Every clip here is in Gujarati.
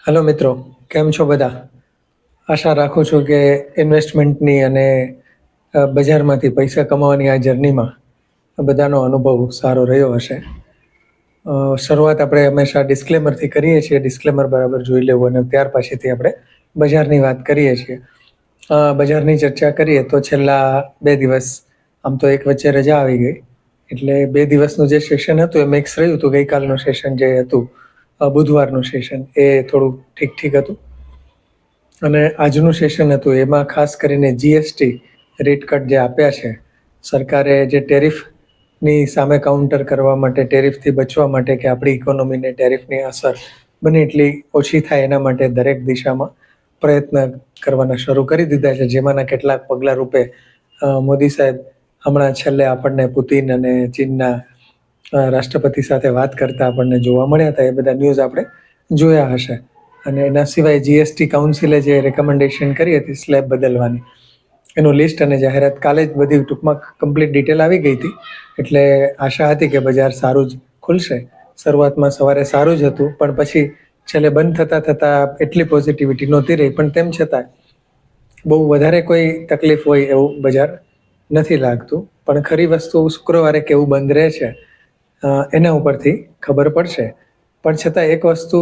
હેલો મિત્રો, કેમ છો બધા? આશા રાખું છું કે ઇન્વેસ્ટમેન્ટની અને બજારમાંથી પૈસા કમાવાની આ જર્નીમાં બધાનો અનુભવ સારો રહ્યો હશે. શરૂઆત આપણે હંમેશા ડિસ્ક્લેમરથી કરીએ છીએ. ડિસ્ક્લેમર બરાબર જોઈ લેવું અને ત્યાર પછીથી આપણે બજારની વાત કરીએ છીએ. બજારની ચર્ચા કરીએ તો છેલ્લા 2 દિવસ, આમ તો એક વચ્ચે રજા આવી ગઈ, એટલે 2 દિવસનું જે સેશન હતું એ મિક્સ રહ્યું હતું. ગઈકાલનું સેશન જે હતું, બુધવારનું સેશન, એ થોડું ઠીક હતું. અને આજનું સેશન હતું એમાં ખાસ કરીને જીએસટી રેટ કટ જે આપ્યા છે સરકારે, જે ટેરિફની સામે કાઉન્ટર કરવા માટે, ટેરિફથી બચવા માટે કે આપણી ઇકોનોમીને ટેરિફની અસર બને એટલી ઓછી થાય એના માટે દરેક દિશામાં પ્રયત્ન કરવાના શરૂ કરી દીધા છે. જેમાંના કેટલાક પગલાં રૂપે મોદી સાહેબ હમણાં છેલ્લે આપણને પુતિન અને ચીનના રાષ્ટ્રપતિ સાથે વાત કરતા આપણને જોવા મળ્યા હતા. એ બધા ન્યૂઝ આપણે જોયા હશે. અને એના સિવાય જીએસટી કાઉન્સિલે જે રેકમેન્ડેશન કરી હતી સ્લેબ બદલવાની, એનું લિસ્ટ અને જાહેરાત કાલે જ બધી ટૂંકમાં કમ્પ્લીટ ડિટેલ આવી ગઈ હતી. એટલે આશા હતી કે બજાર સારું જ ખુલશે. શરૂઆતમાં સવારે સારું જ હતું, પણ પછી છેલ્લે બંધ થતાં એટલી પોઝિટિવિટી નહોતી રહી. પણ તેમ છતાં બહુ વધારે કોઈ તકલીફ હોય એવું બજાર નથી લાગતું. પણ ખરી વસ્તુ શુક્રવારે કેવું બંધ રહે છે એના ઉપરથી ખબર પડશે. પણ છતાં એક વસ્તુ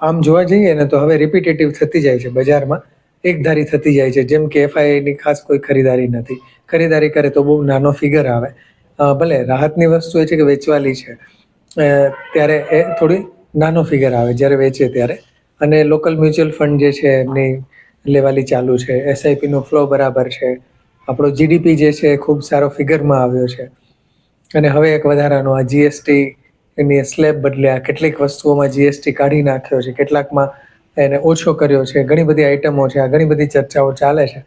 આમ જોવા જઈએ ને તો હવે રિપીટેટિવ થતી જાય છે બજારમાં, એકધારી થતી જાય છે. જેમ કે એફઆઈની ખાસ કોઈ ખરીદારી નથી, ખરીદારી કરે તો બહુ નાનો ફિગર આવે. ભલે રાહતની વસ્તુ એ છે કે વેચવાલી છે ત્યારે એ થોડી નાનો ફિગર આવે જ્યારે વેચે ત્યારે. અને લોકલ મ્યુચ્યુઅલ ફંડ જે છે એમની લેવાલી ચાલુ છે, એસઆઈપીનો ફ્લો બરાબર છે, આપણો જીડીપી જે છે એ ખૂબ સારો ફિગરમાં આવ્યો છે. અને હવે એક વધારાનો આ જીએસટી એની સ્લેબ બદલ્યા, કેટલીક વસ્તુઓમાં જીએસટી કાઢી નાખ્યો છે, કેટલાકમાં એને ઓછો કર્યો છે. ઘણી બધી આઈટમો છે, આ ઘણી બધી ચર્ચાઓ ચાલે છે.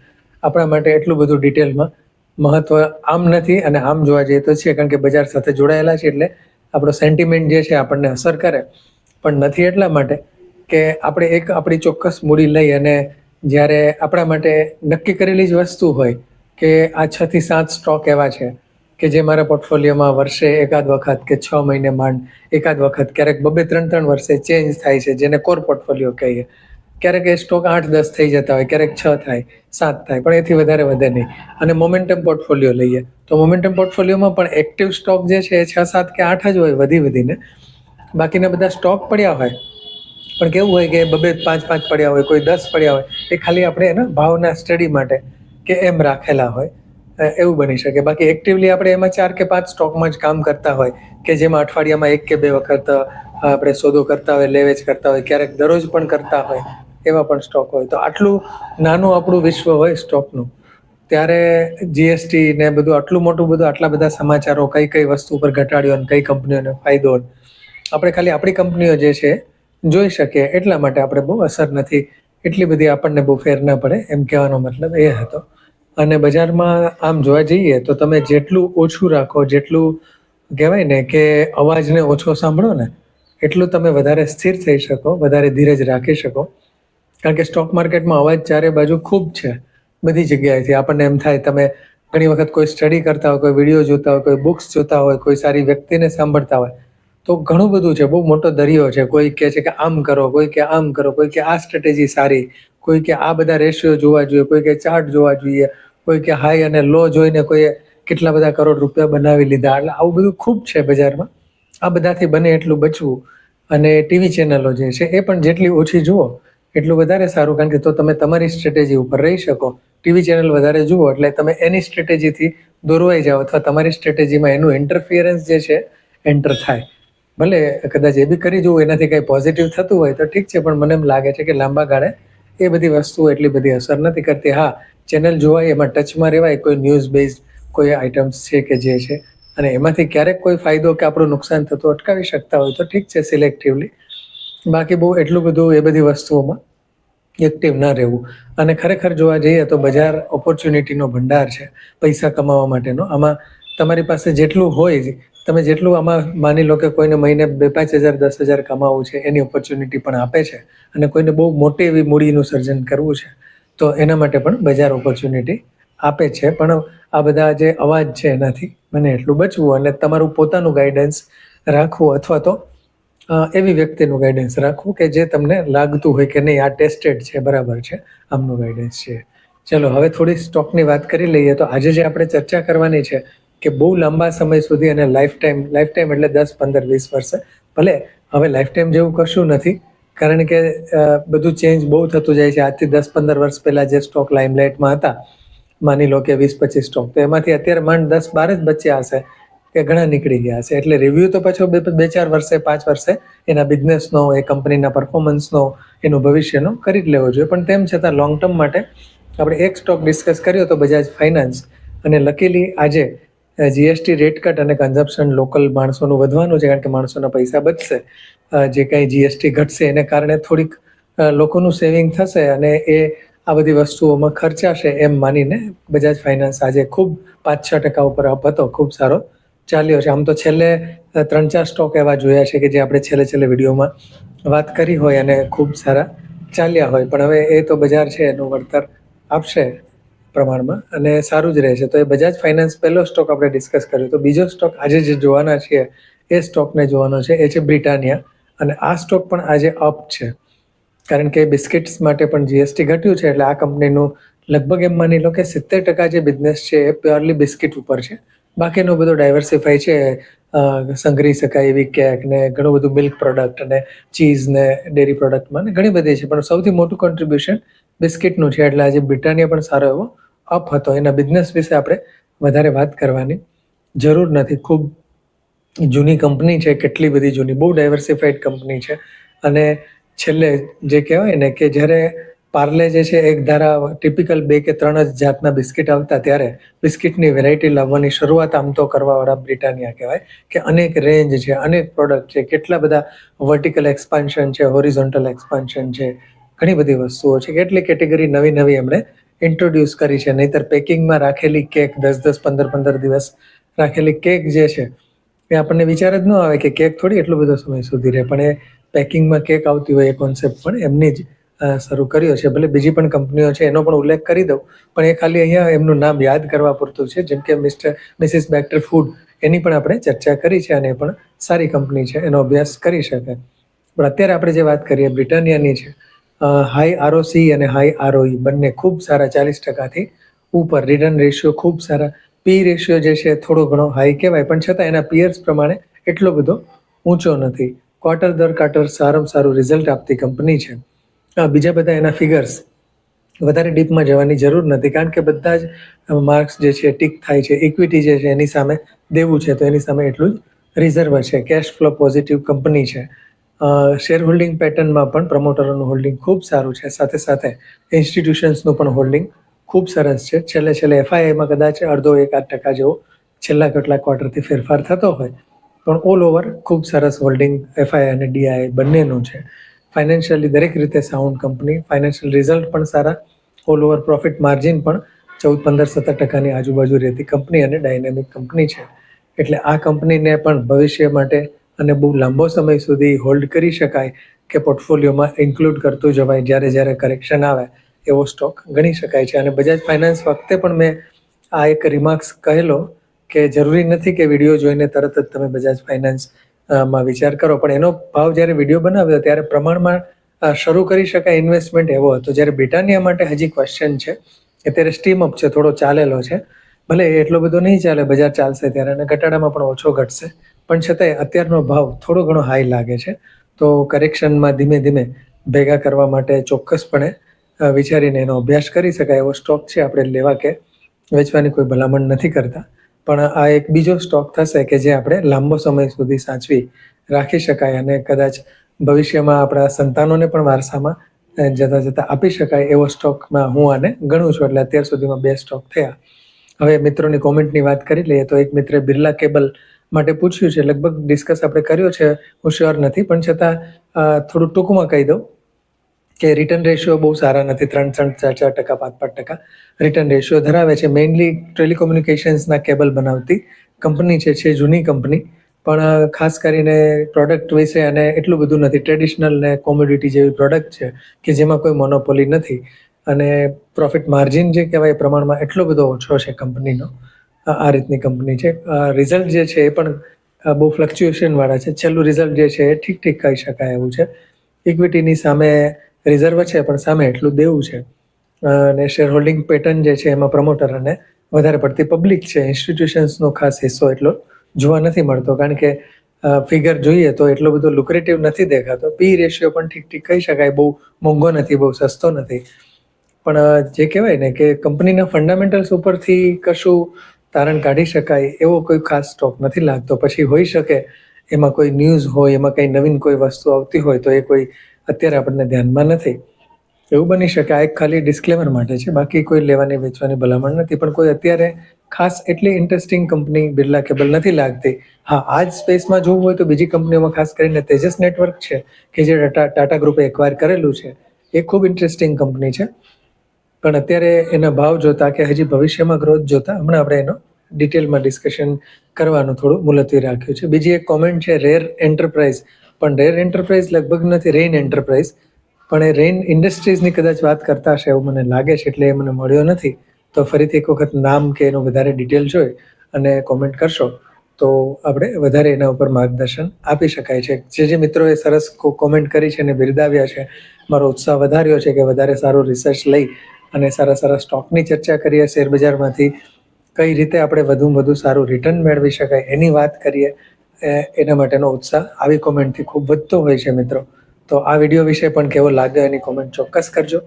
આપણા માટે એટલું બધું ડિટેલમાં મહત્વ આમ નથી, અને આમ જોવા જઈએ તો છે, કારણ કે બજાર સાથે જોડાયેલા છે એટલે આપણો સેન્ટિમેન્ટ જે છે આપણને અસર કરે. પણ નથી એટલા માટે કે આપણે એક આપણી ચોક્કસ મૂડી લઈ અને જ્યારે આપણા માટે નક્કી કરેલી જ વસ્તુ હોય કે આ 6 થી 7 સ્ટોક એવા છે કે જે મારા પોર્ટફોલિયોમાં વર્ષે એકાદ વખત કે 6 મહિને માંડ એકાદ વખત, ક્યારેક 2-3 વર્ષે ચેન્જ થાય છે, જેને કોર પોર્ટફોલિયો કહીએ. ક્યારેક એ સ્ટોક 8-10 થઈ જતા હોય, ક્યારેક 6 થાય, 7 થાય, પણ એથી વધારે વધે નહીં. અને મોમેન્ટમ પોર્ટફોલિયો લઈએ તો મોમેન્ટમ પોર્ટફોલિયોમાં પણ એક્ટિવ સ્ટોક જે છે એ 6, 7 કે 8 જ હોય વધીને. બાકીના બધા સ્ટોક પડ્યા હોય, પણ કેવું હોય કે 2-5 પડ્યા હોય, કોઈ 10 પડ્યા હોય, એ ખાલી આપણે એના ભાવના સ્ટડી માટે કે એમ રાખેલા હોય, એવું બની શકે. બાકી એક્ટિવલી આપણે એમાં 4 કે 5 સ્ટોકમાં જ કામ કરતા હોય કે જેમાં અઠવાડિયામાં 1 કે 2 વખત આપણે સોદો કરતા હોય, લેવેચ કરતા હોય, ક્યારેક દરરોજ પણ કરતા હોય, એવા પણ સ્ટોક હોય. તો આટલું નાનું આપણું વિશ્વ હોય સ્ટોકનું, ત્યારે જીએસટી ને બધું આટલું મોટું બધું, આટલા બધા સમાચારો, કઈ વસ્તુ પર ઘટાડ્યો અને કઈ કંપનીઓને ફાયદો, આપણે ખાલી આપણી કંપનીઓ જે છે જોઈ શકીએ. એટલા માટે આપણે બહુ અસર નથી, એટલી બધી આપણને બહુ ફેર ના પડે, એમ કહેવાનો મતલબ એ હતો. અને બજારમાં આમ જોવા જઈએ તો તમે જેટલું ઓછું રાખો, જેટલું કહેવાય ને કે અવાજને ઓછો સાંભળો ને, એટલું તમે વધારે સ્થિર થઈ શકો, વધારે ધીરજ રાખી શકો. કારણ કે સ્ટોક માર્કેટમાં અવાજ ચારે બાજુ ખૂબ છે, બધી જગ્યાએથી. આપણને એમ થાય, તમે ઘણી વખત કોઈ સ્ટડી કરતા હોય, કોઈ વિડીયો જોતા હોય, કોઈ બુક્સ જોતા હોય, કોઈ સારી વ્યક્તિને સાંભળતા હોય, તો ઘણું બધું છે, બહુ મોટો દરિયો છે. કોઈ કહે છે કે આમ કરો, કોઈ કે આમ કરો, કોઈ કે આ સ્ટ્રેટેજી સારી, કોઈ કે આ બધા રેશિયો જોવા જોઈએ, કોઈ કે ચાર્ટ જોવા જોઈએ, કોઈ કે હાઈ અને લો જોઈને કોઈએ કેટલા બધા કરોડ રૂપિયા બનાવી લીધા. એટલે આવું બધું ખૂબ છે બજારમાં. આ બધાથી બને એટલું બચવું. અને ટીવી ચેનલો જે છે એ પણ જેટલી ઓછી જુઓ એટલું વધારે સારું, કારણ કે તો તમે તમારી સ્ટ્રેટેજી ઉપર રહી શકો. ટીવી ચેનલ વધારે જુઓ એટલે તમે એની સ્ટ્રેટેજીથી દોરવાઈ જાઓ, અથવા તમારી સ્ટ્રેટેજીમાં એનું ઇન્ટરફિયરન્સ જે છે એન્ટર થાય. ભલે કદાચ એ બી કરી જવું, એનાથી કંઈ પોઝિટિવ થતું હોય તો ઠીક છે, પણ મને એમ લાગે છે કે લાંબા ગાળે એ બધી વસ્તુઓ એટલી બધી અસર નથી કરતી. હા, ચેનલ જોવાય, એમાં ટચમાં રહેવાય, કોઈ ન્યૂઝ બેઝડ કોઈ આઇટમ્સ છે કે જે છે, અને એમાંથી ક્યારેક કોઈ ફાયદો કે આપણું નુકસાન થતું અટકાવી શકતા હોય તો ઠીક છે, સિલેક્ટિવલી. બાકી બહુ એટલું બધું એ બધી વસ્તુઓમાં એક્ટિવ ન રહેવું. અને ખરેખર જોવા જઈએ તો બજાર ઓપોર્ચ્યુનિટીનો ભંડાર છે પૈસા કમાવા માટેનો. આમાં તમારી પાસે જેટલું હોય, તમે જેટલું આમાં માની લો કે કોઈને મહિને 2-5 હજાર, 10,000 કમાવવું છે, એની ઓપોર્ચ્યુનિટી પણ આપે છે. અને કોઈને બહુ મોટી એવી મૂડીનું સર્જન કરવું છે તો એના માટે પણ બજાર ઓપોર્ચ્યુનિટી આપે છે. પણ આ બધા જે અવાજ છે એનાથી બને એટલું બચવું અને તમારું પોતાનું ગાઈડન્સ રાખવું, અથવા તો એવી વ્યક્તિનું ગાઈડન્સ રાખવું કે જે તમને લાગતું હોય કે નહીં આ ટેસ્ટેડ છે, બરાબર છે, આમનું ગાઈડન્સ છે. ચલો હવે થોડી સ્ટોકની વાત કરી લઈએ. તો આજે જે આપણે ચર્ચા કરવાની છે કે બહુ લાંબા સમય સુધી અને લાઈફ ટાઈમ એટલે 10, 15, 20 વર્ષે, ભલે હવે લાઈફ ટાઈમ જેવું કશું નથી, કારણ કે બધું ચેન્જ બહુ થતું જાય છે. આજથી 10-15 વર્ષ પહેલાં જે સ્ટોક લાઇમલાઇટમાં હતા, માની લો કે 20-25 સ્ટોક, તો એમાંથી અત્યારે માંડ 10-12 જ બચ્યા હશે કે ઘણા નીકળી ગયા હશે. એટલે રિવ્યૂ તો પાછો 2-4 વર્ષે, 5 વર્ષે એના બિઝનેસનો, એ કંપનીના પરફોર્મન્સનો, એનું ભવિષ્યનો કરી જ લેવો જોઈએ. પણ તેમ છતાં લોંગ ટર્મ માટે આપણે એક સ્ટોક ડિસ્કસ કર્યો તો બજાજ ફાઇનાન્સ. અને લકીલી આજે જીએસટી રેટ કટ અને કન્ઝમ્પશન લોકલ માણસોનું વધવાનું છે, કારણ કે માણસોના પૈસા બચશે. જે કંઈ જીએસટી ઘટશે એને કારણે થોડીક લોકોનું સેવિંગ થશે અને એ આ બધી વસ્તુઓમાં ખર્ચાશે એમ માનીને બજાજ ફાઇનાન્સ આજે ખૂબ 5-6% ઉપર અપ હતો, ખૂબ સારો ચાલ્યો છે. આમ તો છેલ્લે 3-4 સ્ટોક એવા જોયા છે કે જે આપણે છેલ્લે વિડીયોમાં વાત કરી હોય અને ખૂબ સારા ચાલ્યા હોય, પણ હવે એ તો બજાર છે, એનું વળતર આપશે પ્રમાણમાં અને સારું જ રહેશે. તો એ બજાજ ફાઇનાન્સ પહેલો સ્ટોક આપણે ડિસ્કસ કર્યો. તો બીજો સ્ટોક આજે જે જોવાના છીએ એ સ્ટોકને જોવાનો છે, એ છે બ્રિટાનિયા. અને આ સ્ટોક પણ આજે અપ છે, કારણ કે બિસ્કિટ્સ માટે પણ જીએસટી ઘટ્યું છે. એટલે આ કંપનીનું લગભગ એમ માની લો કે 70% જે બિઝનેસ છે એ પ્યોરલી બિસ્કિટ ઉપર છે. બાકીનું બધું ડાયવર્સિફાઈ છે, સંગ્રહી શકાય એવી કેક ને ઘણું બધું મિલ્ક પ્રોડક્ટ અને ચીઝ ને ડેરી પ્રોડક્ટમાં ને ઘણી બધી છે, પણ સૌથી મોટું કોન્ટ્રીબ્યુશન બિસ્કિટનું છે. એટલે આજે બ્રિટાનિયા પણ સારો એવો અપ હતો. એના બિઝનેસ વિશે આપણે વધારે વાત કરવાની જરૂર નથી. ખૂબ જૂની કંપની છે, કેટલી બધી જૂની, બહુ ડાયવર્સિફાઈડ કંપની છે. અને છેલ્લે જે કહેવાય ને કે જ્યારે પાર્લે જે છે એક ધારા ટિપિકલ 2 કે 3 જ જાતના બિસ્કિટ આવતા, ત્યારે બિસ્કિટની વેરાયટી લાવવાની શરૂઆત આમ તો કરવાવાળા બ્રિટાનિયા કહેવાય. કે અનેક રેન્જ છે, અનેક પ્રોડક્ટ છે, કેટલા બધા વર્ટિકલ એક્સપાન્શન છે, હોરિઝોન્ટલ એક્સપાન્શન છે, ઘણી બધી વસ્તુઓ છે, કેટલી કેટેગરી નવી એમણે ઇન્ટ્રોડ્યુસ કરી છે. નહીંતર પેકિંગમાં રાખેલી કેક, 10-10, 15-15 દિવસ રાખેલી કેક જે છે એ આપણને વિચાર જ ન આવે કે કેક થોડી એટલો બધો સમય સુધી રહે, પણ એ પેકિંગમાં કેક આવતી હોય એ કોન્સેપ્ટ પણ એમની જ શરૂ કર્યો છે. ભલે બીજી પણ કંપનીઓ છે એનો પણ ઉલ્લેખ કરી દઉં, પણ એ ખાલી અહીંયા એમનું નામ યાદ કરવા પૂરતું છે. જેમ કે મિસિસ બેક્ટર ફૂડ, એની પણ આપણે ચર્ચા કરી છે અને એ પણ સારી કંપની છે, એનો અભ્યાસ કરી શકે. પણ અત્યારે આપણે જે વાત કરીએ બ્રિટાનિયાની છે, હાઈ આરઓસી અને હાઈ આરઓઈ બંને ખૂબ સારા, 40%થી ઉપર. રિટર્ન રેશિયો ખૂબ સારા. પી રેશિયો જે છે થોડો ઘણો હાઈ કહેવાય, પણ છતાં એના પિયર્સ પ્રમાણે એટલો બધો ઊંચો નથી. ક્વાર્ટર દર ક્વાર્ટર સારામાં સારું રિઝલ્ટ આપતી કંપની છે. બીજા બધા એના ફિગર્સ વધારે ડીપમાં જવાની જરૂર નથી, કારણ કે બધા જ માર્ક્સ જે છે ટીક થાય છે. ઇક્વિટી જે છે એની સામે દેવું છે, તો એની સામે એટલું જ રિઝર્વ છે. કેશ ફ્લો પોઝિટિવ કંપની છે. શેર હોલ્ડિંગ પેટર્નમાં પણ પ્રમોટરોનું હોલ્ડિંગ ખૂબ સારું છે. સાથે ઇન્સ્ટિટ્યુશન્સનું પણ હોલ્ડિંગ ખૂબ સરસ છે. છેલ્લે એફઆઈઆઈમાં કદાચ 0.5-1% જેવો છેલ્લા કેટલાક ક્વાર્ટરથી ફેરફાર થતો હોય, પણ ઓલ ઓવર ખૂબ સરસ હોલ્ડિંગ એફઆઈઆઈ અને ડીઆઈ બંનેનું છે. ફાઇનાન્શિયલી દરેક રીતે સાઉન્ડ કંપની, ફાઇનાન્શિયલ રિઝલ્ટ પણ સારા, ઓલ ઓવર પ્રોફિટ માર્જિન પણ 14-15-17% આજુબાજુ રહેતી કંપની અને ડાયનેમિક કંપની છે. એટલે આ કંપનીને પણ ભવિષ્ય માટે અને બહુ લાંબો સમય સુધી હોલ્ડ કરી શકાય કે પોર્ટફોલિયોમાં ઇન્ક્લુડ કરતું જવાય, જ્યારે કરેક્શન આવે એવો સ્ટોક ગણી શકાય છે. અને બજાજ ફાઇનાન્સ વખતે પણ મેં આ એક રિમાર્ક્સ કહેલો કે જરૂરી નથી કે વિડીયો જોઈને તરત જ તમે બજાજ ફાઇનાન્સ માં વિચાર કરો, પણ એનો ભાવ જ્યારે વિડીયો બનાવ્યો ત્યારે પ્રમાણમાં શરૂ કરી શકાય ઇન્વેસ્ટમેન્ટ એવો હતો. જ્યારે બ્રિટાનિયા માટે હજી ક્વેશ્ચન છે, અત્યારે સ્ટીમ અપ છે, થોડો ચાલેલો છે. ભલે એટલો બધો નહીં ચાલે, બજાર ચાલશે ત્યારે, અને ઘટાડામાં પણ ઓછો ઘટશે, પણ છતાંય અત્યારનો ભાવ થોડો ઘણો હાઈ લાગે છે. તો કરેક્શનમાં ધીમે ભેગા કરવા માટે ચોક્કસપણે વિચારીને એનો અભ્યાસ કરી શકાય એવો સ્ટોક છે. આપણે લેવા કે વેચવાની કોઈ ભલામણ નથી કરતા, પણ આ એક બીજો સ્ટોક થશે કે જે આપણે લાંબો સમય સુધી સાચવી રાખી શકાય અને કદાચ ભવિષ્યમાં આપણા સંતાનોને પણ વારસામાં જતા આપી શકાય એવો સ્ટોકમાં હું આને ગણું છું. એટલે અત્યાર સુધીમાં 2 સ્ટોક થયા. હવે મિત્રોની કોમેન્ટની વાત કરી લઈએ. તો એક મિત્રે બિરલા કેબલ માટે પૂછ્યું છે. લગભગ ડિસ્કસ આપણે કર્યો છે, હું શ્યોર નથી, પણ છતાં થોડું ટૂંકમાં કહી દઉં કે રિટર્ન રેશિયો બહુ સારા નથી. 3-4%, 5% રિટર્ન રેશિયો ધરાવે છે. મેઇનલી ટેલિકોમ્યુનિકેશન્સના કેબલ બનાવતી કંપની છે જૂની કંપની, પણ ખાસ કરીને પ્રોડક્ટ વિશે અને એટલું બધું નથી. ટ્રેડિશનલ ને કોમોડિટી જેવી પ્રોડક્ટ છે કે જેમાં કોઈ મોનોપોલી નથી, અને પ્રોફિટ માર્જિન જે કહેવાય પ્રમાણમાં એટલો બધો ઓછો છે કંપનીનો. આ રીતની કંપની છે. રિઝલ્ટ જે છે એ પણ બહુ ફ્લક્ચ્યુએશનવાળા છે. છેલ્લું રિઝલ્ટ જે છે એ ઠીક ઠીક કહી શકાય એવું છે. ઇક્વિટીની સામે રિઝર્વ છે પણ સામે એટલું દેવું છે. અને શેર હોલ્ડિંગ પેટર્ન જે છે એમાં પ્રમોટર અને વધારે પડતી પબ્લિક છે. ઇન્સ્ટિટ્યુશન્સનો ખાસ હિસ્સો એટલો જોવા નથી મળતો, કારણ કે ફિગર જોઈએ તો એટલો બધો લુક્રેટિવ નથી દેખાતો. પી રેશિયો પણ ઠીક ઠીક કહી શકાય, બહુ મોંઘો નથી, બહુ સસ્તો નથી. પણ જે કહેવાય ને કે કંપનીના ફંડામેન્ટલ્સ ઉપરથી કશું તારણ કાઢી શકાય એવો કોઈ ખાસ સ્ટોક નથી લાગતો. પછી હોઈ શકે એમાં કોઈ ન્યૂઝ હોય, એમાં કંઈ નવીન કોઈ વસ્તુ આવતી હોય તો એ કોઈ અત્યારે આપણને ધ્યાનમાં નથી, એવું બની શકે. આ એક ખાલી ડિસ્ક્લેમર માટે છે, બાકી કોઈ લેવાની વેચવાની ભલામણ નથી. પણ કોઈ અત્યારે ખાસ એટલી ઇન્ટરેસ્ટિંગ કંપની બિરલા કેબલ નથી લાગતી. હા, આ જ સ્પેસમાં જોવું હોય તો બીજી કંપનીઓમાં ખાસ કરીને તેજસ નેટવર્ક છે કે જે ટાટા ગ્રુપે એક્વાયર કરેલું છે, એ ખૂબ ઇન્ટરેસ્ટિંગ કંપની છે. પણ અત્યારે એના ભાવ જોતા કે હજી ભવિષ્યમાં ગ્રોથ જોતા હમણાં આપણે એનો ડિટેલમાં ડિસ્કશન કરવાનું થોડું મુલતવી રાખ્યું છે. બીજી એક કોમેન્ટ છે રેર એન્ટરપ્રાઇઝ, પણ રેર એન્ટરપ્રાઇઝ લગભગ નથી, રેઇન એન્ટરપ્રાઇઝ. પણ એ રેઇન ઇન્ડસ્ટ્રીઝની કદાચ વાત કરતા હશે એવું મને લાગે છે, એટલે એ મને મળ્યો નથી. તો ફરીથી એક વખત નામ કે એનું વધારે ડિટેલ જોઈ અને કોમેન્ટ કરશો તો આપણે વધારે એના ઉપર માર્ગદર્શન આપી શકાય છે. જે મિત્રોએ સરસ કોમેન્ટ કરી છે અને બિરદાવ્યા છે, મારો ઉત્સાહ વધાર્યો છે કે વધારે સારું રિસર્ચ લઈ અને સારા સારા સ્ટોકની ચર્ચા કરીએ, શેરબજારમાંથી કઈ રીતે આપણે વધુમાં વધુ સારું રિટર્ન મેળવી શકાય એની વાત કરીએ, એના માટેનો ઉત્સાહ આવી કોમેન્ટથી ખૂબ વધતો હોય છે મિત્રો. તો આ વિડીયો વિશે પણ કેવો લાગ્યો એની કોમેન્ટ ચોક્કસ કરજો.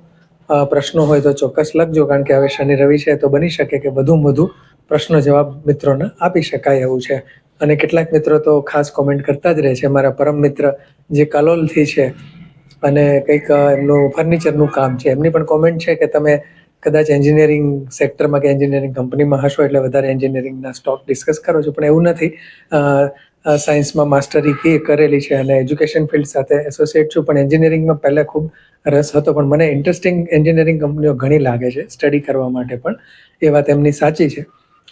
પ્રશ્નો હોય તો ચોક્કસ લખજો, કારણ કે હવે શનિ રવિ છે તો બની શકે કે વધુમાં વધુ પ્રશ્નો જવાબ મિત્રોને આપી શકાય એવું છે. અને કેટલાક મિત્રો તો ખાસ કોમેન્ટ કરતા જ રહે છે. મારા પરમ મિત્ર જે કલોલથી છે અને કંઈક એમનું ફર્નિચરનું કામ છે, એમની પણ કોમેન્ટ છે કે તમે કદાચ એન્જિનિયરિંગ સેક્ટરમાં કે એન્જિનિયરિંગ કંપનીમાં હશો એટલે વધારે એન્જિનિયરિંગના સ્ટોક ડિસ્કસ કરો છો, પણ એવું નથી. સાયન્સમાં માસ્ટરી કરેલી છે અને એજ્યુકેશન ફિલ્ડ સાથે એસોસિએટ છું, પણ એન્જિનિયરિંગમાં પહેલાં ખૂબ રસ હતો. પણ મને ઇન્ટરેસ્ટિંગ એન્જિનિયરિંગ કંપનીઓ ઘણી લાગે છે સ્ટડી કરવા માટે પણ, એ વાત એમની સાચી છે.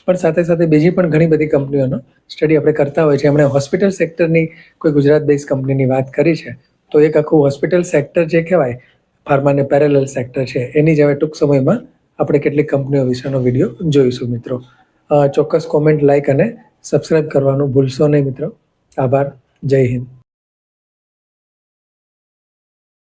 પણ સાથે સાથે બીજી પણ ઘણી બધી કંપનીઓનો સ્ટડી આપણે કરતા હોય છે. એમણે હોસ્પિટલ સેક્ટરની કોઈ ગુજરાત બેઝ કંપનીની વાત કરી છે, તો એક આખું હોસ્પિટલ સેક્ટર જે કહેવાય, ફાર્માને પેરેલલ સેક્ટર છે, એની જ હવે ટૂંક સમયમાં આપણે કેટલીક કંપનીઓ વિશેનો વિડીયો જોઈશું મિત્રો. ચોક્કસ કોમેન્ટ, લાઇક અને સબસ્ક્રાઈબ કરવાનું ભૂલશો નહીં મિત્રો. આભાર. જય હિન્દ.